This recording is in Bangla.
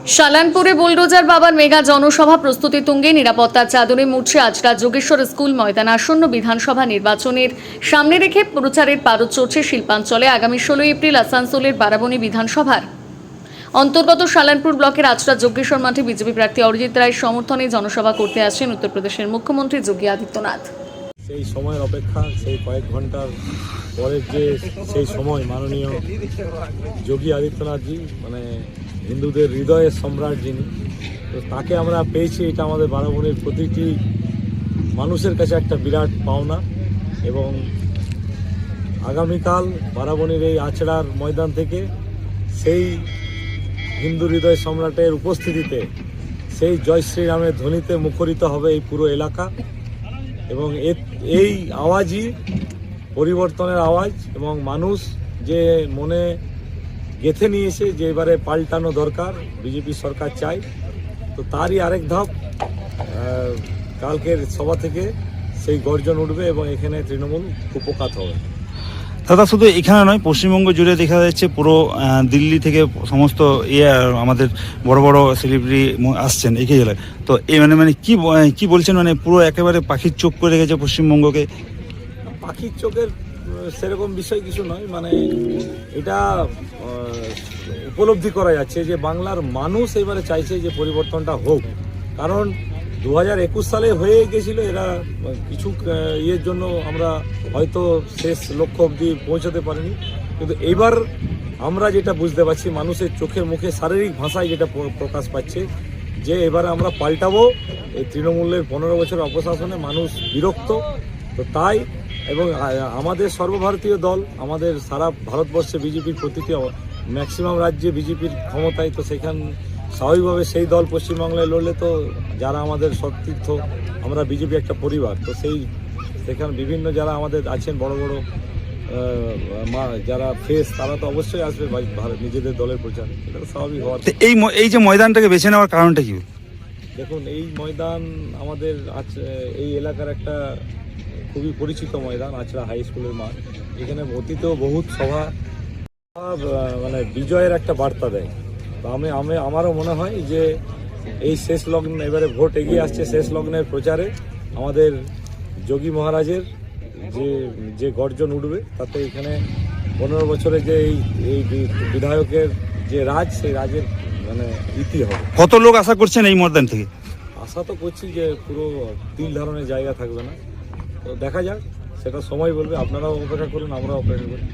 শালানপুরে বুলডোজার বাবার মেগা জনসভা প্রস্তুতি তুঙ্গে, নিরাপত্তার চাদরে মুড়ছে আজরা যোগেশ্বর স্কুল ময়দান। আসন্ন বিধানসভা নির্বাচনের সামনে রেখে প্রচারের পারদ চড়ছে শিল্পাঞ্চলে। আগামী 16 এপ্রিল আসানসোলের বারাবণী বিধানসভার অন্তর্গত শালানপুর ব্লকের আজরা যোগেশ্বর মাঠে বিজেপি প্রার্থী অরিজিৎ রায়ের সমর্থনে জনসভা করতে আসছেন উত্তরপ্রদেশের মুখ্যমন্ত্রী যোগী আদিত্যনাথ। সেই সময়ের অপেক্ষা, সেই কয়েক ঘন্টার পরের যে সেই সময় মাননীয় যোগী আদিত্যনাথজি, মানে হিন্দুদের হৃদয়ের সম্রাট যিনি, তো তাকে আমরা পেয়েছি। এটা আমাদের বারাবণীর প্রতিটি মানুষের কাছে একটা বিরাট পাওনা। এবং আগামীকাল বারাবণীর এই আচড়ার ময়দান থেকে সেই হিন্দু হৃদয় সম্রাটের উপস্থিতিতে সেই জয় শ্রীরামের ধ্বনিতে মুখরিত হবে এই পুরো এলাকা। এবং এই আওয়াজই পরিবর্তনের আওয়াজ, এবং মানুষ যে মনে গেঁথে নিয়েছে যে এবারে পাল্টানো দরকার, বিজেপি সরকার চাই, তো তারই আরেক ধাপ কালকের সভা থেকে সেই গর্জন উঠবে এবং এখানে তৃণমূল উপকাত হবে। দাদা, শুধু এখানে নয়, পশ্চিমবঙ্গ জুড়ে দেখা যাচ্ছে পুরো দিল্লি থেকে সমস্ত আমাদের বড় বড় সেলিব্রিটি আসছেন এই জেলায়। তো এই মানে কি বলছেন, মানে পুরো একেবারে পাখির চোখ করে গেছে পশ্চিমবঙ্গকে। পাখির চোখের সেরকম বিষয় কিছু নয়, মানে এটা উপলব্ধি করা যাচ্ছে যে বাংলার মানুষ এবারে চাইছে যে পরিবর্তনটা হোক। কারণ 2021 সালে হয়ে গেছিল, এরা কিছু ইয়ের জন্য আমরা হয়তো শেষ লক্ষ্য অবধি পৌঁছাতে পারিনি। কিন্তু এইবার আমরা যেটা বুঝতে পারছি, মানুষের চোখে মুখে শারীরিক ভাষায় যেটা প্রকাশ পাচ্ছে যে এবারে আমরা পাল্টাবো। এই তৃণমূলের 15 বছরের অপশাসনে মানুষ বিরক্ত, তো তাই। এবং আমাদের সর্বভারতীয় দল, আমাদের সারা ভারতবর্ষে বিজেপির প্রতিটি ম্যাক্সিমাম রাজ্যে বিজেপির ক্ষমতায়, তো সেখান স্বাভাবিকভাবে সেই দল পশ্চিমবাংলায় লড়লে তো যারা আমাদের সতীর্থ, আমরা বিজেপি একটা পরিবার, তো সেখানে বিভিন্ন যারা আমাদের আছেন বড় বড় যারা ফেস, তারা তো অবশ্যই আসবে নিজেদের দলের প্রচার, এটা তো স্বাভাবিক হওয়ার। এই যে ময়দানটাকে বেছে নেওয়ার কারণটা কি? দেখুন, এই ময়দান আমাদের এই এলাকার একটা খুবই পরিচিত ময়দান, আচড়া হাই স্কুলের মাঠ। এখানে অতীতেও বহুত সভা মানে বিজয়ের একটা বার্তা দেয়। তো আমারও মনে হয় যে এই শেষ লগ্ন, এবারে ভোট এগিয়ে আসছে, শেষ লগ্নের প্রচারে আমাদের যোগী মহারাজের যে গর্জন উঠবে, তাতে এখানে 15 বছরে যে এই বিধায়কের যে রাজ, সেই রাজের মানে ইতি হবে। কত লোক আশা করছেন এই ময়দান থেকে? আশা তো করছি যে পুরো তিল ধারণের জায়গা থাকবে না, তো দেখা যাক, সেটা সময় বলবে। আপনারাও অপেক্ষা করুন, আমরাও অপেক্ষা করি।